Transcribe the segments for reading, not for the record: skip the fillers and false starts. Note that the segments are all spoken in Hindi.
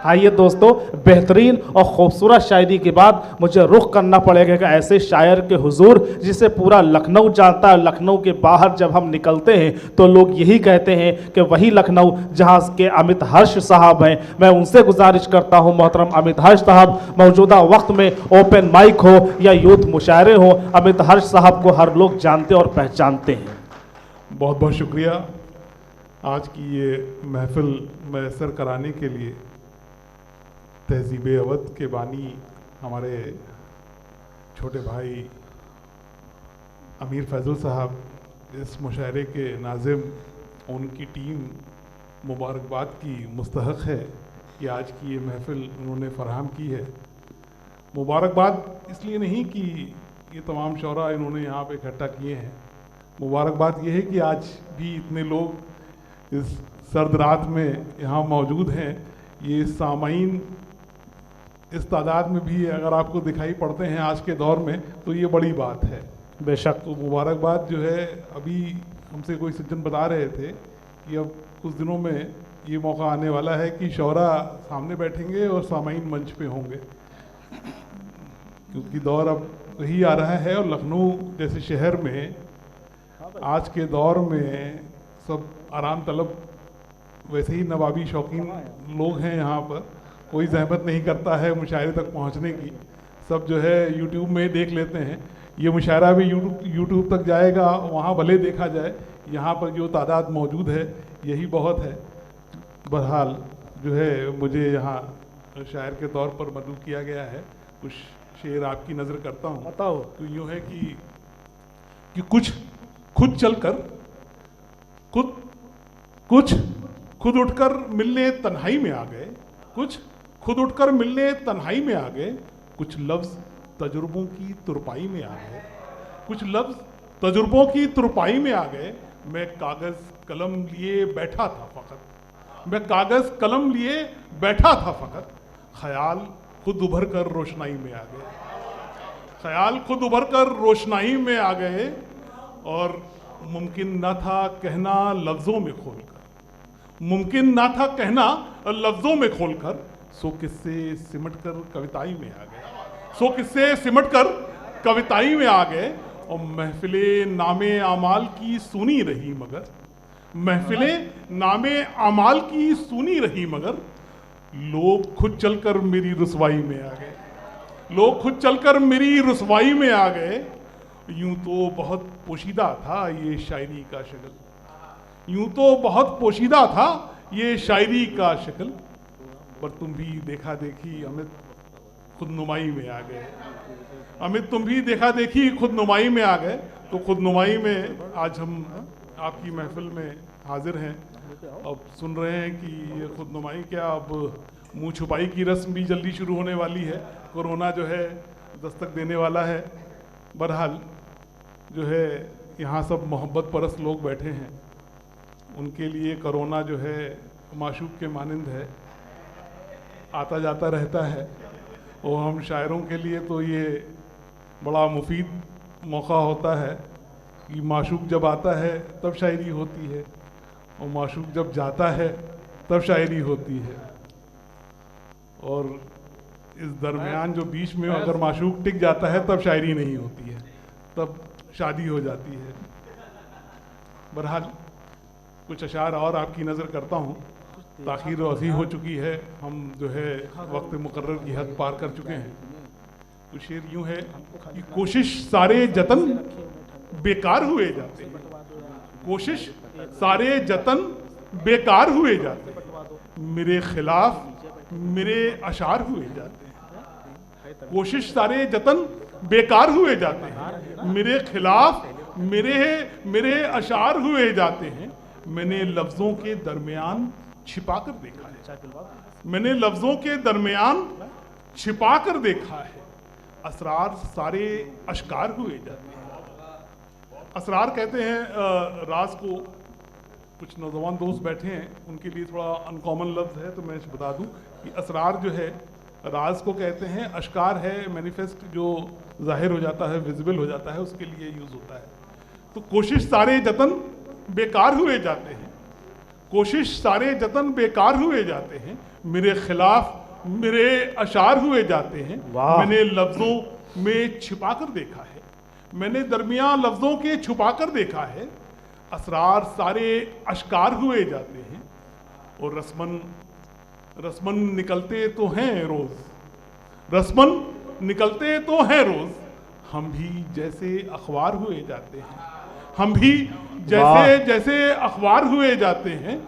आइए दोस्तों, बेहतरीन और खूबसूरत शायरी के बाद मुझे रुख करना पड़ेगा कि ऐसे शायर के हुजूर जिसे पूरा लखनऊ जानता है। लखनऊ के बाहर जब हम निकलते हैं तो लोग यही कहते हैं कि वही लखनऊ जहां के अमित हर्ष साहब हैं। मैं उनसे गुजारिश करता हूं, मोहतरम अमित हर्ष साहब, मौजूदा वक्त में ओपन माइक हो या यूथ मुशायरे हो, अमित हर्ष साहब को हर लोग जानते और पहचानते हैं। बहुत बहुत शुक्रिया आज की ये महफिल मैसर कराने के लिए। तहजीब अवध के बानी हमारे छोटे भाई अमीर फैज़ल साहब, इस मुशायरे के नाज़िम, उनकी टीम मुबारकबाद की मुस्तहक़ है कि आज की ये महफिल उन्होंने फराहम की है। मुबारकबाद इसलिए नहीं कि ये तमाम शौरा इन्होंने यहाँ पे इकट्ठा किए हैं, मुबारकबाद ये है कि आज भी इतने लोग इस सर्द रात में यहाँ मौजूद हैं। ये सामाईन इस तादाद में भी अगर आपको दिखाई पड़ते हैं आज के दौर में तो ये बड़ी बात है। बेशक। तो मुबारकबाद जो है, अभी हमसे कोई सज्जन बता रहे थे कि अब कुछ दिनों में ये मौका आने वाला है कि शौरा सामने बैठेंगे और सामाईन मंच पे होंगे, क्योंकि दौर अब वही आ रहा है। और लखनऊ जैसे शहर में आज के दौर में सब आराम तलब, वैसे ही नवाबी शौकीन लोग हैं यहाँ पर, कोई जहमत नहीं करता है मुशायरे तक पहुँचने की। सब जो है यूट्यूब में देख लेते हैं। ये मुशायरा भी यूट्यूब तक जाएगा, वहाँ भले देखा जाए, यहाँ पर जो तादाद मौजूद है यही बहुत है। बहरहाल जो है मुझे यहाँ शायर के तौर पर मदऊ किया गया है। कुछ शेर आपकी नज़र करता हूँ। बताओ। तो यूँ है कि कुछ खुद चलकर खुद उठकर मिलने तन्हाई में आ गए, कुछ खुद उठकर मिलने तन्हाई में आ गए, कुछ लफ्ज़ तजुर्बों की तुरपाई में आ गए, कुछ लफ्ज़ तजुर्बों की तुरपाई में आ गए। मैं कागज़ कलम लिए बैठा था फ़कत, मैं कागज़ कलम लिए बैठा था फ़कत, ख्याल खुद उभर कर रोशनाई में आ गए, ख्याल खुद उभर कर रोशनाई में आ गए। और मुमकिन न था कहना लफ्ज़ों में खोलकर, मुमकिन ना था कहना लफ्ज़ों में खोलकर, सो किस्से सिमट कर कविताई में आ गए, सो किस्से सिमट कर कविताई में आ गए। और महफिले नामे आमाल की सुनी रही मगर, महफिले नामे आमाल की सुनी रही मगर, लोग खुद चलकर मेरी रुसवाई में आ गए, लोग खुद चलकर मेरी रुसवाई में आ गए। यूं तो बहुत पोशीदा था ये शायरी का शक्ल, यूं तो बहुत पोशीदा था ये शायरी का शक्ल, पर तुम भी देखा देखी अमित खुद नुमाई में आ गए, अमित तुम भी देखा देखी खुद नुमाई में आ गए। तो खुद नुमाई में आज हम आपकी महफिल में हाजिर हैं। अब सुन रहे हैं कि ये खुद नुमाई क्या, अब मुंह छुपाई की रस्म भी जल्दी शुरू होने वाली है। कोरोना जो है दस्तक देने वाला है। बहरहाल जो है यहाँ सब मोहब्बत परस्त लोग बैठे हैं, उनके लिए कोरोना जो है माशूक के मानिंद है, आता जाता रहता है। और हम शायरों के लिए तो ये बड़ा मुफीद मौका होता है कि माशूक जब आता है तब शायरी होती है, और माशूक जब जाता है तब शायरी होती है। और इस दरमियान जो बीच में अगर माशूक टिक जाता है तब शायरी नहीं होती है, तब शादी हो जाती है। बहरहाल कुछ अशार और आपकी नज़र करता हूँ। ताख़ीर वसी हो चुकी है, हम जो है वक्त मुकर्रर की हद पार कर चुके हैं। तो शेर यूँ है कि कोशिश सारे जतन बेकार हुए जाते हैं, कोशिश सारे जतन बेकार हुए जाते हैं, मेरे खिलाफ मेरे अशार हुए जाते हैं, कोशिश सारे जतन बेकार हुए जाते हैं, मेरे खिलाफ मेरे अशार हुए जाते हैं। मैंने लफ्ज़ों के दरमियान छिपा कर देखा है, मैंने लफ्ज़ों के दरमियान छिपा कर देखा है, असरार सारे अश्कार हुए जाते हैं। असरार कहते हैं राज को। कुछ नौजवान दोस्त बैठे हैं, उनके लिए थोड़ा अनकॉमन लफ्ज़ है तो मैं बता दूं कि असरार जो है राज को कहते हैं, अश्कार है मैनिफेस्ट जो जाहिर हो जाता है, विजिबल हो जाता है, उसके लिए यूज़ होता है। तो कोशिश सारे जतन बेकार हुए जाते हैं, कोशिश सारे जतन बेकार हुए जाते हैं, मेरे खिलाफ मेरे अशार हुए जाते हैं। वाह। मैंने लफ्जों में छिपा कर देखा है, मैंने दरमियान लफ्जों के छुपा कर देखा है, असरार सारे अश्कार हुए जाते हैं। और रस्मन रस्मन निकलते तो हैं रोज, रस्मन निकलते तो हैं रोज, हम भी जैसे अखबार हुए जाते हैं, हम भी जैसे जैसे अखबार हुए जाते हैं।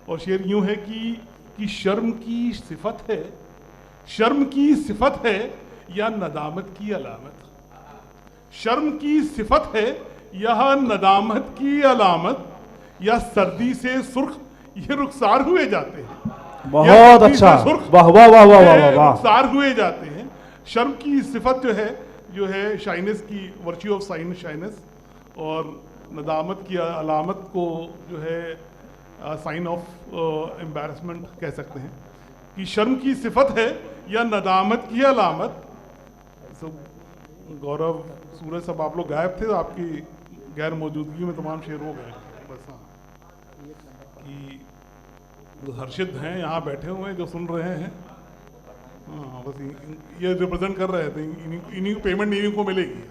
और शेर यूं है कि शर्म की सिफत है, शर्म की सिफत है या नदामत की अलामत, शर्म की सिफत है यह नदामत की अलामत, या सर्दी से सुर्ख ये रुखसार हुए जाते हैं। बहुत अच्छा, वाह वाह वाह वाह वाह वाह। रुखसार हुए जाते हैं। शर्म की सिफत जो है शाइनेस की, वर्च्यू ऑफ शाइनेस, और नदामत की अलामत को जो है साइन ऑफ एम्बैरसमेंट कह सकते हैं। कि शर्म की सिफत है या नदामत की अलामत। गौरव, सूरज, सब आप लोग गायब थे तो आपकी गैर मौजूदगी में तमाम शेर हो गए। बस हाँ, कि जो हर्षित हैं यहाँ बैठे हुए हैं जो सुन रहे हैं, हाँ बस ये रिप्रेजेंट कर रहे थे, इन्हीं को पेमेंट इन्हीं को मिलेगी।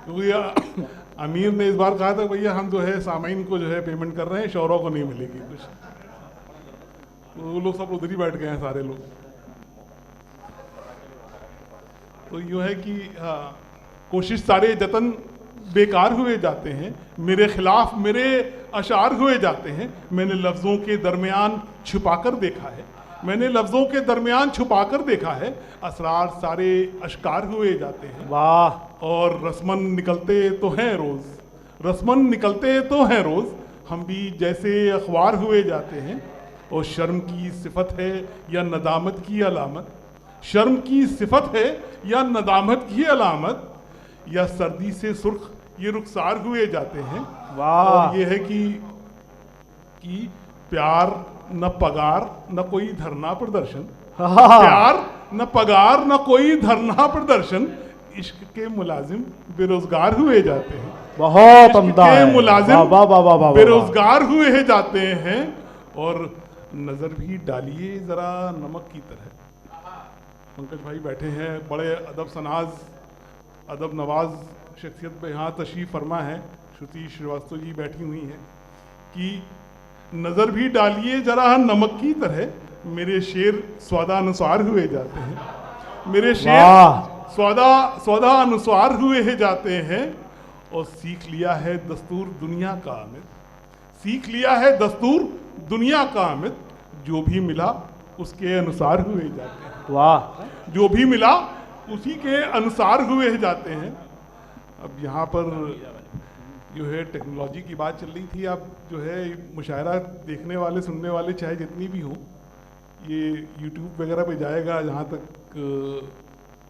क्योंकि अमीर ने इस बार कहा था भैया हम जो है सामाइन को जो है पेमेंट कर रहे हैं, शौरों को नहीं मिलेगी कुछ। तो वो लोग सब उधर ही बैठ गए हैं सारे लोग। तो यूँ है कि हाँ, कोशिश सारे जतन बेकार हुए जाते हैं, मेरे खिलाफ मेरे अशार हुए जाते हैं। मैंने लफ्ज़ों के दरमियान छुपाकर देखा है, मैंने लफ्ज़ों के दरमियान छुपाकर देखा है, असरार सारे अश्कार हुए जाते हैं। वाह। और रस्मन निकलते तो हैं रोज़, रस्मन निकलते तो हैं रोज़, हम भी जैसे अखबार हुए जाते हैं। और शर्म की सिफत है या नदामत की अलामत, शर्म की सिफत है या नदामत की अलामत, या सर्दी से सुर्ख ये रुखसार हुए जाते हैं। वाह। और ये है कि प्यार न पगार न कोई धरना प्रदर्शन, प्यार न पगार न कोई धरना प्रदर्शन, इश्क के मुलाजिम बेरोजगार हुए जाते हैं। बहुत उम्दा है, मुलाजिम बेरोजगार हुए जाते हैं। और नजर भी डालिए जरा नमक की तरह। पंकज भाई बैठे हैं, बड़े अदब सनाज अदब नवाज शख्सियत पे यहाँ तशरीफ फरमा है। श्रुति श्रीवास्तव जी बैठी हुई हैं कि नजर भी डालिए जरा नमक की तरह, मेरे शेर स्वादानुसार हुए जाते हैं, मेरे शेर स्वादानुसार हुए जाते हैं। और सीख लिया है दस्तूर दुनिया का आमिद, सीख लिया है दस्तूर दुनिया का आमिद, जो भी मिला उसके अनुसार हुए जाते हैं। वाह। जो भी मिला उसी के अनुसार हुए जाते हैं। अब यहाँ पर जो है टेक्नोलॉजी की बात चल रही थी। अब जो है मुशायरा देखने वाले सुनने वाले चाहे जितनी भी हो, ये यूट्यूब वगैरह पे जाएगा, जहाँ तक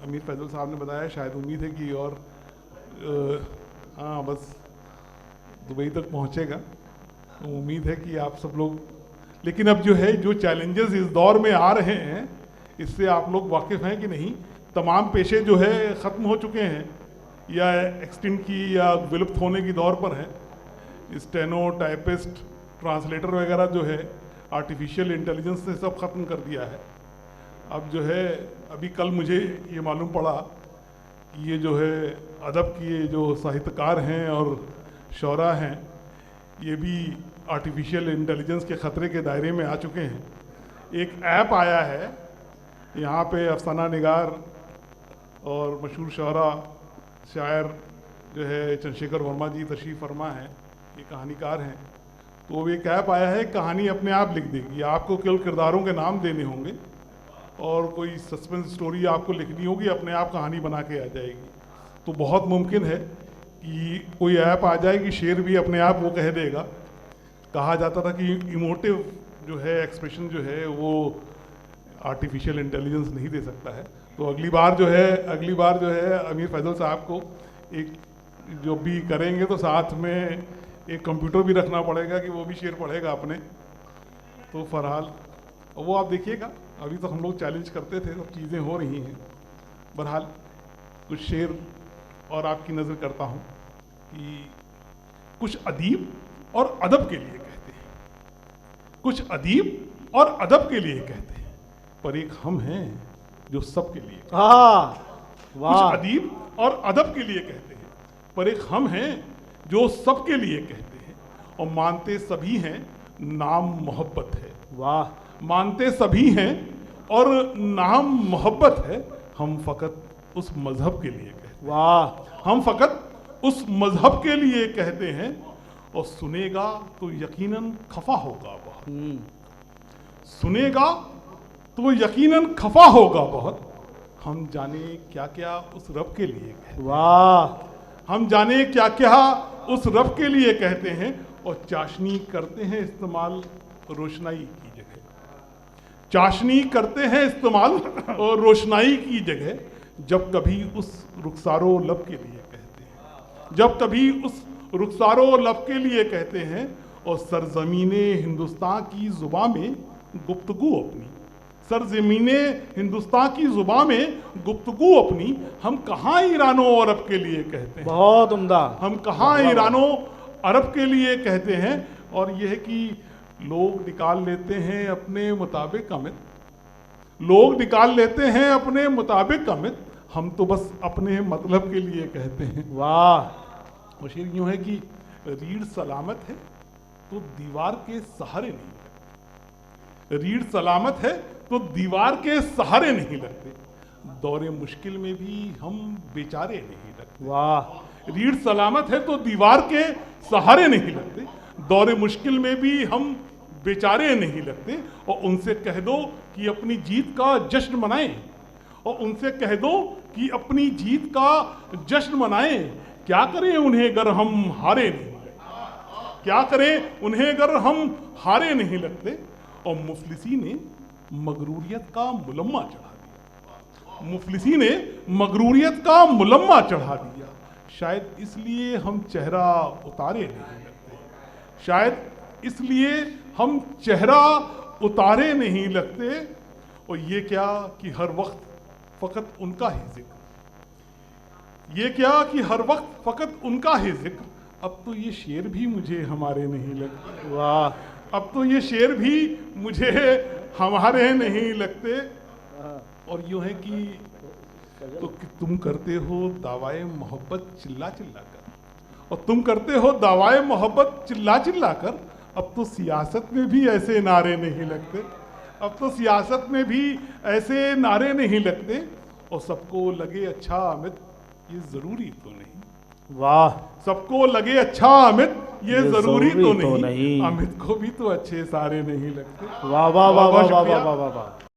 अमीर फैजल साहब ने बताया, शायद उम्मीद है कि और हाँ बस दुबई तक पहुँचेगा। तो उम्मीद है कि आप सब लोग, लेकिन अब जो है जो चैलेंजेस इस दौर में आ रहे हैं, इससे आप लोग वाकिफ़ हैं कि नहीं। तमाम पेशे जो है ख़त्म हो चुके हैं या एक्सटिंक्ट की या विलुप्त होने की दौर पर हैं। स्टेनो, टाइपिस्ट, ट्रांसलेटर वगैरह जो है आर्टिफिशियल इंटेलिजेंस ने सब ख़त्म कर दिया है। अब जो है अभी कल मुझे ये मालूम पड़ा कि ये जो है अदब के जो साहित्यकार हैं और शौरा हैं, ये भी आर्टिफिशियल इंटेलिजेंस के ख़तरे के दायरे में आ चुके हैं। एक ऐप आया है, यहाँ पे अफसाना निगार और मशहूर शौरा शायर जो है चंद्रशेखर वर्मा जी तशरीफ़ फरमा है, ये कहानीकार हैं। तो वो एक ऐप आया है, कहानी अपने आप लिख देगी। आपको केवल किरदारों के नाम देने होंगे और कोई सस्पेंस स्टोरी आपको लिखनी होगी, अपने आप कहानी बना के आ जाएगी। तो बहुत मुमकिन है कि कोई ऐप आ जाए कि शेर भी अपने आप वो कह देगा। कहा जाता था कि इमोटिव जो है एक्सप्रेशन जो है वो आर्टिफिशियल इंटेलिजेंस नहीं दे सकता है। तो अगली बार जो है अमीर फैजल साहब को एक जो भी करेंगे तो साथ में एक कंप्यूटर भी रखना पड़ेगा कि वो भी शेर पढ़ेगा अपने। तो फरहाल वो आप देखिएगा, अभी तो हम लोग चैलेंज करते थे, सब चीज़ें हो रही हैं। बहरहाल कुछ शेर और आपकी नज़र करता हूँ कि कुछ अदीब और अदब के लिए कहते हैं, कुछ अदीब और अदब के लिए कहते हैं, पर एक हम हैं जो सबके लिए कहते हैं। हाँ, वाह। कुछ अदीब और अदब के लिए कहते हैं, पर एक हम हैं जो सबके लिए कहते हैं, और मानते सभी हैं नाम मोहब्बत है। वाह। मानते सभी हैं और नाम मोहब्बत है, हम फकत उस मजहब के लिए कहते हैं। वाह। हम फकत उस मजहब के लिए कहते हैं, और सुनेगा तो यकीनन खफा होगा बहुत, सुनेगा तो यकीनन खफा होगा बहुत, हम जाने क्या क्या उस रब के लिए कहते हैं। वाह। हम जाने क्या क्या उस रब के लिए कहते हैं, और चाशनी करते हैं इस्तेमाल रोशनाई की जगह, चाशनी करते हैं इस्तेमाल और रोशनाई की जगह, जब कभी उस रुखसारो लब के लिए कहते हैं, जब कभी उस रुखसारो लब के लिए कहते हैं, और सरजमीने हिंदुस्तान की जुबां में गुफ्तगू अपनी, सरजमीने हिंदुस्तान की जुबां में गुफ्तगू अपनी, हम कहाँ ईरानो अरब के लिए कहते हैं। बहुत उम्दा। हम कहाँ ईरानो अरब के लिए कहते हैं। और यह है कि लोग निकाल लेते हैं अपने मुताबिक अमित, लोग निकाल लेते हैं अपने मुताबिक अमित, हम तो बस अपने मतलब के लिए कहते हैं। वाह। और शेर यूं है कि रीढ़ सलामत है तो दीवार के सहारे नहीं लगते, रीढ़ सलामत है तो दीवार के सहारे नहीं लगते, दौरे मुश्किल में भी हम बेचारे नहीं लगते। वाह। रीढ़ सलामत है तो दीवार के सहारे नहीं लगते, दौरे मुश्किल में भी हम बेचारे नहीं लगते, और उनसे कह दो कि अपनी जीत का जश्न मनाएं, और उनसे कह दो कि अपनी जीत का जश्न मनाएं, क्या करें उन्हें अगर हम हारे नहीं लगते, क्या करें उन्हें अगर हम हारे नहीं लगते। और मुफलिसी ने मगरूरियत का मुलम्मा चढ़ा दिया, मुफलिसी ने मगरूरियत का मुलम्मा चढ़ा दिया, शायद इसलिए हम चेहरा उतारे नहीं लगते, शायद इसलिए हम चेहरा उतारे नहीं लगते। और ये क्या कि हर वक्त फकत उनका ही जिक्र, ये क्या कि हर वक्त फकत उनका ही जिक्र, अब तो ये शेर भी मुझे हमारे नहीं लगते। वाह। अब तो ये शेर भी मुझे हमारे नहीं लगते। और यूं है कि तो कि तुम करते हो दावाए मोहब्बत चिल्ला चिल्ला कर, और तुम करते हो दावाए मोहब्बत चिल्ला चिल्ला कर, अब तो सियासत में भी ऐसे नारे नहीं लगते, अब तो सियासत में भी ऐसे नारे नहीं लगते, और सबको लगे अच्छा अमित ये जरूरी तो नहीं। वाह। सबको लगे अच्छा अमित ये जरूरी तो नहीं, नहीं। अमित को भी तो अच्छे सारे नहीं लगते। वाह वाह वाह वाह वाह शुक्रिया। वाह वाह वाह।